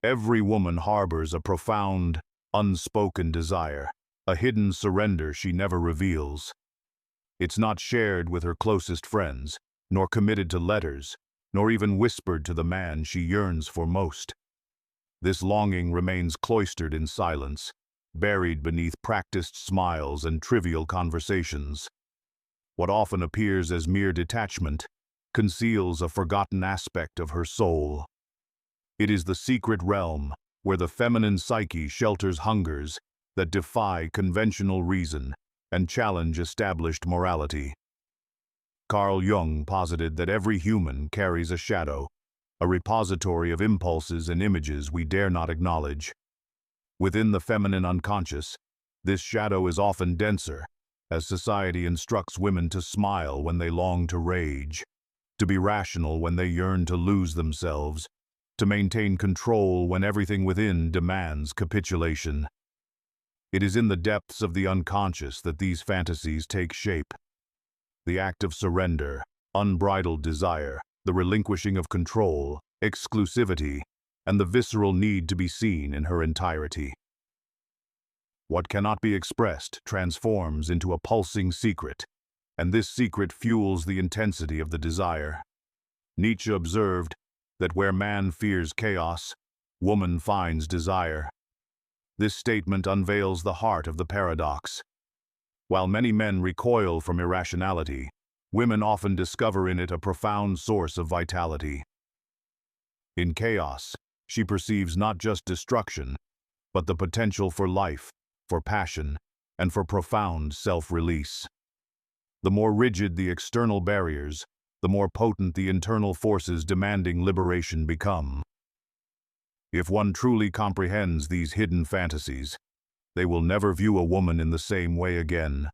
Every woman harbors a profound, unspoken desire, a hidden surrender she never reveals. It's not shared with her closest friends, nor committed to letters, nor even whispered to the man she yearns for most. This longing remains cloistered in silence, buried beneath practiced smiles and trivial conversations. What often appears as mere detachment conceals a forgotten aspect of her soul. It is the secret realm where the feminine psyche shelters hungers that defy conventional reason and challenge established morality. Carl Jung posited that every human carries a shadow, a repository of impulses and images we dare not acknowledge. Within the feminine unconscious, this shadow is often denser, as society instructs women to smile when they long to rage, to be rational when they yearn to lose themselves, to maintain control when everything within demands capitulation. It is in the depths of the unconscious that these fantasies take shape. The act of surrender, unbridled desire, the relinquishing of control, exclusivity, and the visceral need to be seen in her entirety. What cannot be expressed transforms into a pulsing secret, and this secret fuels the intensity of the desire. Nietzsche observed that where man fears chaos, woman finds desire. This statement unveils the heart of the paradox. While many men recoil from irrationality, women often discover in it a profound source of vitality. In chaos, she perceives not just destruction, but the potential for life, for passion, and for profound self-release. The more rigid the external barriers, the more potent the internal forces demanding liberation become. If one truly comprehends these hidden fantasies, they will never view a woman in the same way again,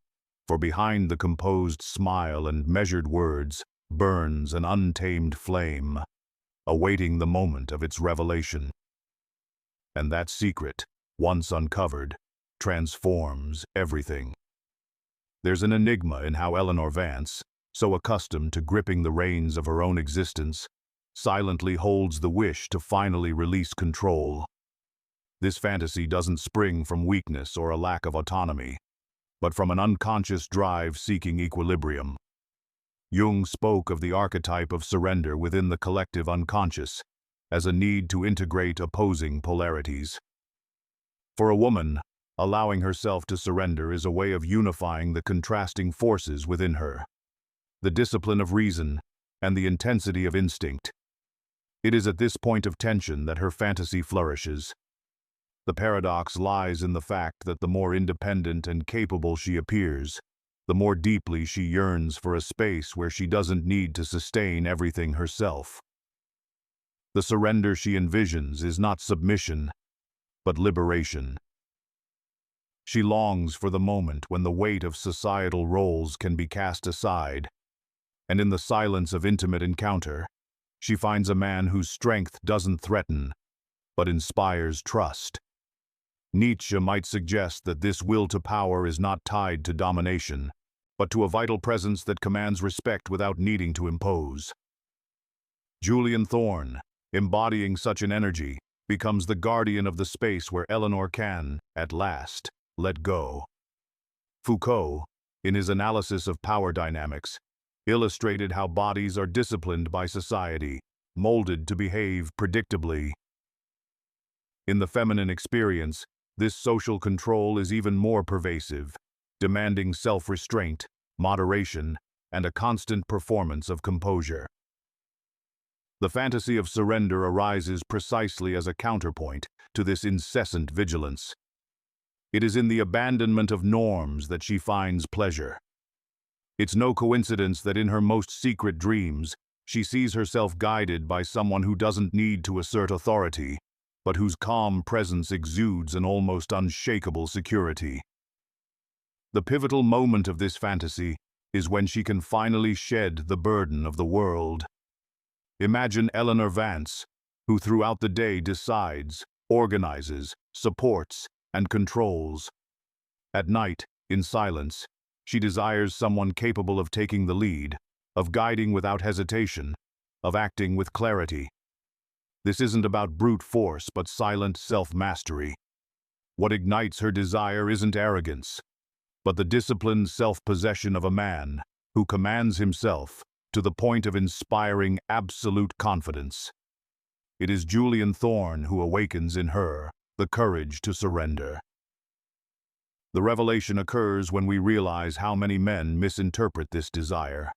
for behind the composed smile and measured words burns an untamed flame, awaiting the moment of its revelation. And that secret, once uncovered, transforms everything. There's an enigma in how Eleanor Vance, so accustomed to gripping the reins of her own existence, silently holds the wish to finally release control. This fantasy doesn't spring from weakness or a lack of autonomy, but from an unconscious drive seeking equilibrium. Jung spoke of the archetype of surrender within the collective unconscious as a need to integrate opposing polarities. For a woman, allowing herself to surrender is a way of unifying the contrasting forces within her, the discipline of reason and the intensity of instinct. It is at this point of tension that her fantasy flourishes. The paradox lies in the fact that the more independent and capable she appears, the more deeply she yearns for a space where she doesn't need to sustain everything herself. The surrender she envisions is not submission, but liberation. She longs for the moment when the weight of societal roles can be cast aside, and in the silence of intimate encounter, she finds a man whose strength doesn't threaten, but inspires trust. Nietzsche might suggest that this will to power is not tied to domination, but to a vital presence that commands respect without needing to impose. Julian Thorne, embodying such an energy, becomes the guardian of the space where Eleanor can, at last, let go. Foucault, in his analysis of power dynamics, illustrated how bodies are disciplined by society, molded to behave predictably. In the feminine experience, this social control is even more pervasive, demanding self-restraint, moderation, and a constant performance of composure. The fantasy of surrender arises precisely as a counterpoint to this incessant vigilance. It is in the abandonment of norms that she finds pleasure. It's no coincidence that in her most secret dreams, she sees herself guided by someone who doesn't need to assert authority, but whose calm presence exudes an almost unshakable security. The pivotal moment of this fantasy is when she can finally shed the burden of the world. Imagine Eleanor Vance, who throughout the day decides, organizes, supports, and controls. At night, in silence, she desires someone capable of taking the lead, of guiding without hesitation, of acting with clarity. This isn't about brute force, but silent self-mastery. What ignites her desire isn't arrogance, but the disciplined self-possession of a man who commands himself to the point of inspiring absolute confidence. It is Julian Thorne who awakens in her the courage to surrender. The revelation occurs when we realize how many men misinterpret this desire.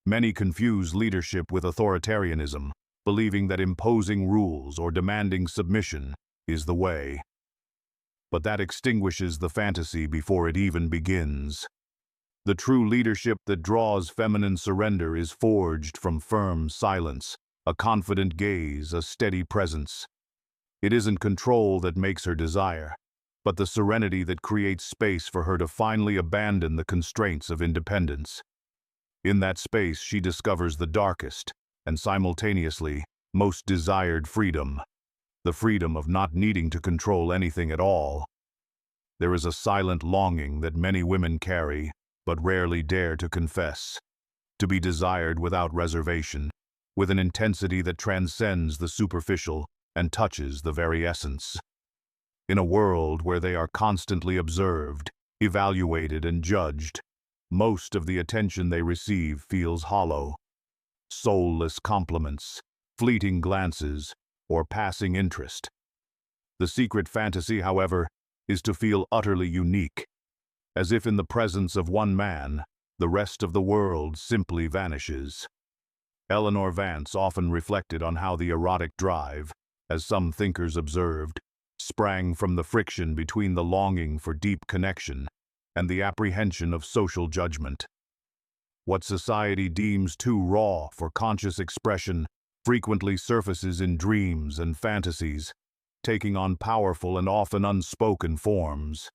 Many confuse leadership with authoritarianism, believing that imposing rules or demanding submission is the way. But that extinguishes the fantasy before it even begins. The true leadership that draws feminine surrender is forged from firm silence, a confident gaze, a steady presence. It isn't control that makes her desire, but the serenity that creates space for her to finally abandon the constraints of independence. In that space, she discovers the darkest and simultaneously most desired freedom, the freedom of not needing to control anything at all. There is a silent longing that many women carry, but rarely dare to confess, to be desired without reservation, with an intensity that transcends the superficial and touches the very essence. In a world where they are constantly observed, evaluated, and judged, most of the attention they receive feels hollow. Soulless compliments, fleeting glances, or passing interest. The secret fantasy, however, is to feel utterly unique, as if in the presence of one man, the rest of the world simply vanishes. Eleanor Vance often reflected on how the erotic drive, as some thinkers observed, sprang from the friction between the longing for deep connection and the apprehension of social judgment. What society deems too raw for conscious expression frequently surfaces in dreams and fantasies, taking on powerful and often unspoken forms.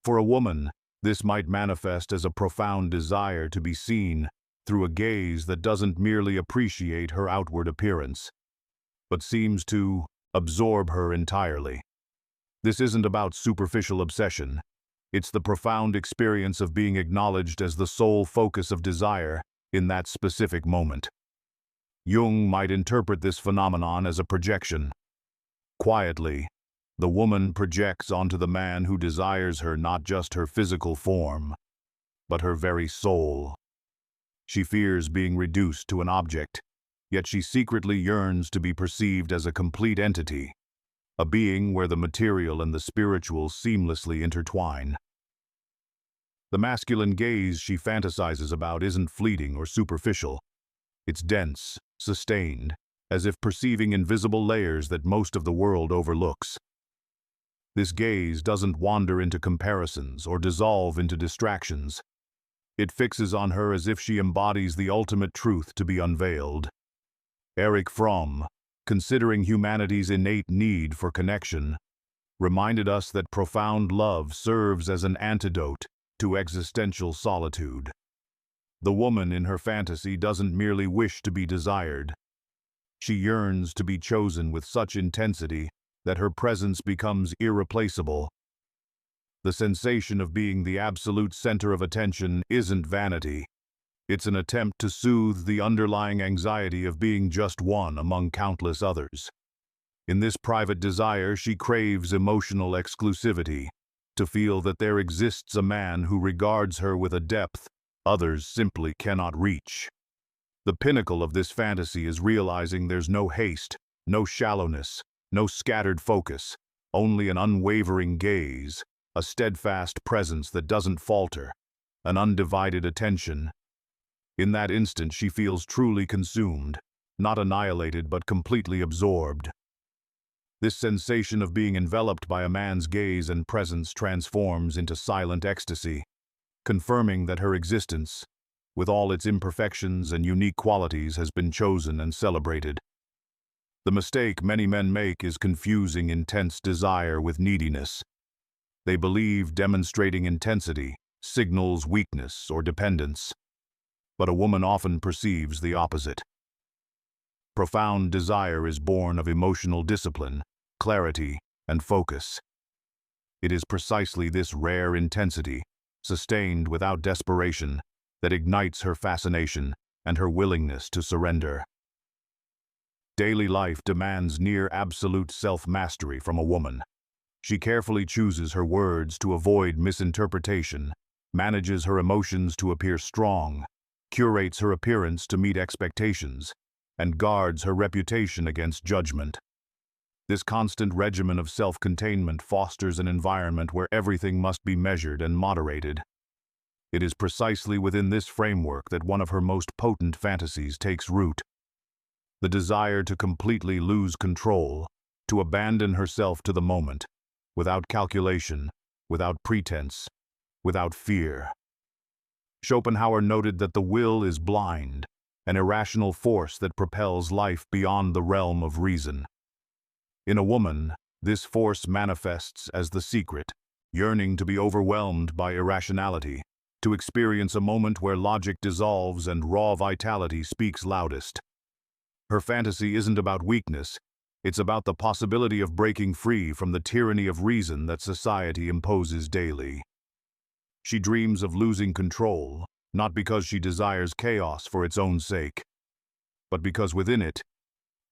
For a woman, this might manifest as a profound desire to be seen through a gaze that doesn't merely appreciate her outward appearance, but seems to absorb her entirely. This isn't about superficial obsession. It's the profound experience of being acknowledged as the sole focus of desire in that specific moment. Jung might interpret this phenomenon as a projection. Quietly, the woman projects onto the man who desires her not just her physical form, but her very soul. She fears being reduced to an object, yet she secretly yearns to be perceived as a complete entity, a being where the material and the spiritual seamlessly intertwine. The masculine gaze she fantasizes about isn't fleeting or superficial. It's dense, sustained, as if perceiving invisible layers that most of the world overlooks. This gaze doesn't wander into comparisons or dissolve into distractions. It fixes on her as if she embodies the ultimate truth to be unveiled. Erich Fromm, considering humanity's innate need for connection, reminded us that profound love serves as an antidote to existential solitude. The woman in her fantasy doesn't merely wish to be desired. She yearns to be chosen with such intensity that her presence becomes irreplaceable. The sensation of being the absolute center of attention isn't vanity. It's an attempt to soothe the underlying anxiety of being just one among countless others. In this private desire, she craves emotional exclusivity, to feel that there exists a man who regards her with a depth others simply cannot reach. The pinnacle of this fantasy is realizing there's no haste, no shallowness, no scattered focus, only an unwavering gaze, a steadfast presence that doesn't falter, an undivided attention. In that instant, she feels truly consumed, not annihilated but completely absorbed. This sensation of being enveloped by a man's gaze and presence transforms into silent ecstasy, confirming that her existence, with all its imperfections and unique qualities, has been chosen and celebrated. The mistake many men make is confusing intense desire with neediness. They believe demonstrating intensity signals weakness or dependence, but a woman often perceives the opposite. Profound desire is born of emotional discipline, clarity, and focus. It is precisely this rare intensity, sustained without desperation, that ignites her fascination and her willingness to surrender. Daily life demands near absolute self-mastery from a woman. She carefully chooses her words to avoid misinterpretation, manages her emotions to appear strong, curates her appearance to meet expectations, and guards her reputation against judgment. This constant regimen of self-containment fosters an environment where everything must be measured and moderated. It is precisely within this framework that one of her most potent fantasies takes root. The desire to completely lose control, to abandon herself to the moment, without calculation, without pretense, without fear. Schopenhauer noted that the will is blind, an irrational force that propels life beyond the realm of reason. In a woman, this force manifests as the secret, yearning to be overwhelmed by irrationality, to experience a moment where logic dissolves and raw vitality speaks loudest. Her fantasy isn't about weakness, it's about the possibility of breaking free from the tyranny of reason that society imposes daily. She dreams of losing control, not because she desires chaos for its own sake, but because within it,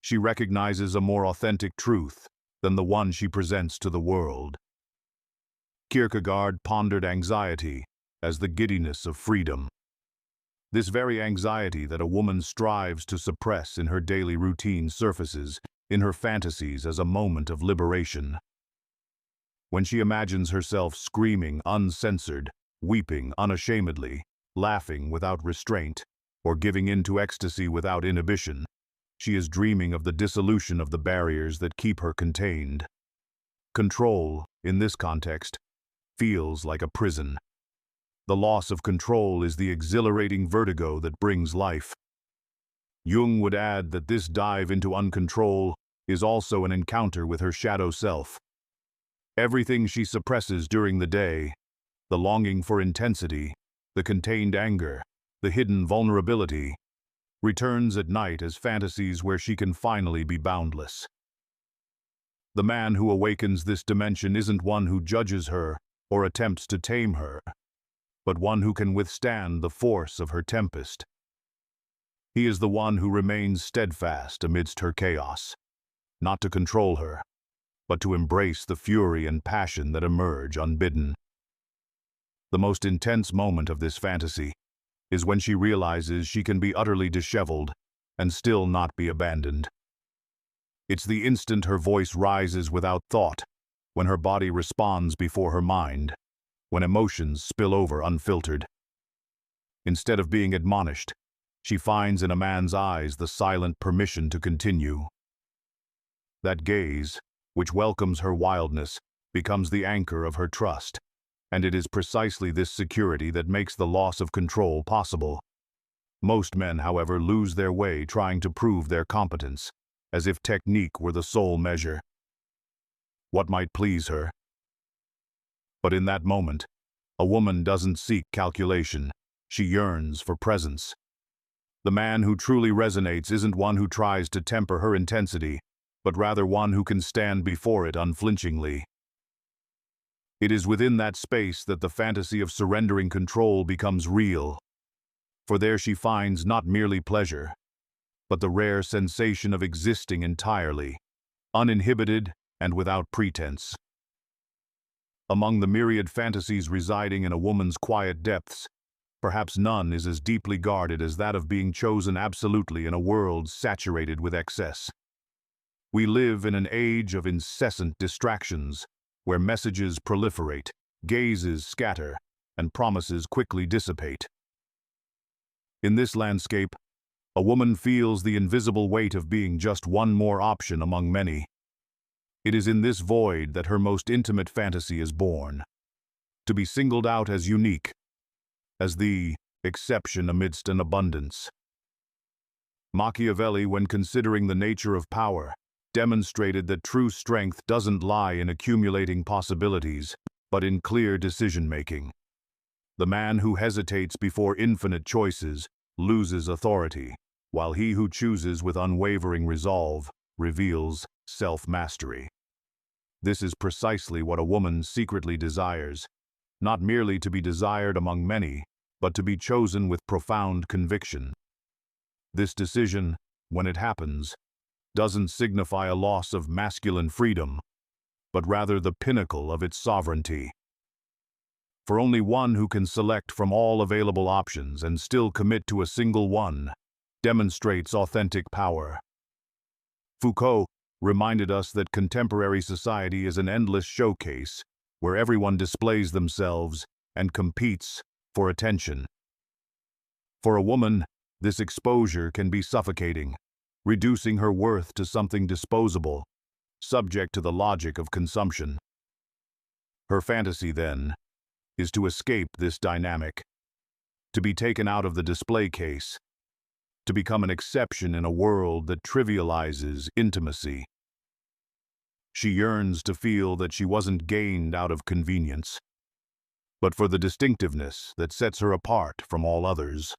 she recognizes a more authentic truth than the one she presents to the world. Kierkegaard pondered anxiety as the giddiness of freedom. This very anxiety that a woman strives to suppress in her daily routine surfaces in her fantasies as a moment of liberation. When she imagines herself screaming uncensored, weeping unashamedly, laughing without restraint, or giving in to ecstasy without inhibition, she is dreaming of the dissolution of the barriers that keep her contained. Control, in this context, feels like a prison. The loss of control is the exhilarating vertigo that brings life. Jung would add that this dive into uncontrol is also an encounter with her shadow self. Everything she suppresses during the day, the longing for intensity, the contained anger, the hidden vulnerability, returns at night as fantasies where she can finally be boundless. The man who awakens this dimension isn't one who judges her or attempts to tame her, but one who can withstand the force of her tempest. He is the one who remains steadfast amidst her chaos, not to control her, but to embrace the fury and passion that emerge unbidden. The most intense moment of this fantasy is when she realizes she can be utterly disheveled and still not be abandoned. It's the instant her voice rises without thought, when her body responds before her mind, when emotions spill over unfiltered. Instead of being admonished, she finds in a man's eyes the silent permission to continue. That gaze, which welcomes her wildness, becomes the anchor of her trust, and it is precisely this security that makes the loss of control possible. Most men, however, lose their way trying to prove their competence, as if technique were the sole measure. What might please her? But in that moment, a woman doesn't seek calculation, she yearns for presence. The man who truly resonates isn't one who tries to temper her intensity, but rather one who can stand before it unflinchingly. It is within that space that the fantasy of surrendering control becomes real, for there she finds not merely pleasure, but the rare sensation of existing entirely, uninhibited and without pretense. Among the myriad fantasies residing in a woman's quiet depths, perhaps none is as deeply guarded as that of being chosen absolutely in a world saturated with excess. We live in an age of incessant distractions, where messages proliferate, gazes scatter, and promises quickly dissipate. In this landscape, a woman feels the invisible weight of being just one more option among many. It is in this void that her most intimate fantasy is born, to be singled out as unique, as the exception amidst an abundance. Machiavelli, when considering the nature of power, demonstrated that true strength doesn't lie in accumulating possibilities, but in clear decision-making. The man who hesitates before infinite choices loses authority, while he who chooses with unwavering resolve reveals self-mastery. This is precisely what a woman secretly desires, not merely to be desired among many, but to be chosen with profound conviction. This decision, when it happens, doesn't signify a loss of masculine freedom, but rather the pinnacle of its sovereignty. For only one who can select from all available options and still commit to a single one demonstrates authentic power. Foucault reminded us that contemporary society is an endless showcase where everyone displays themselves and competes for attention. For a woman, this exposure can be suffocating, reducing her worth to something disposable, subject to the logic of consumption. Her fantasy, then, is to escape this dynamic, to be taken out of the display case, to become an exception in a world that trivializes intimacy. She yearns to feel that she wasn't gained out of convenience, but for the distinctiveness that sets her apart from all others.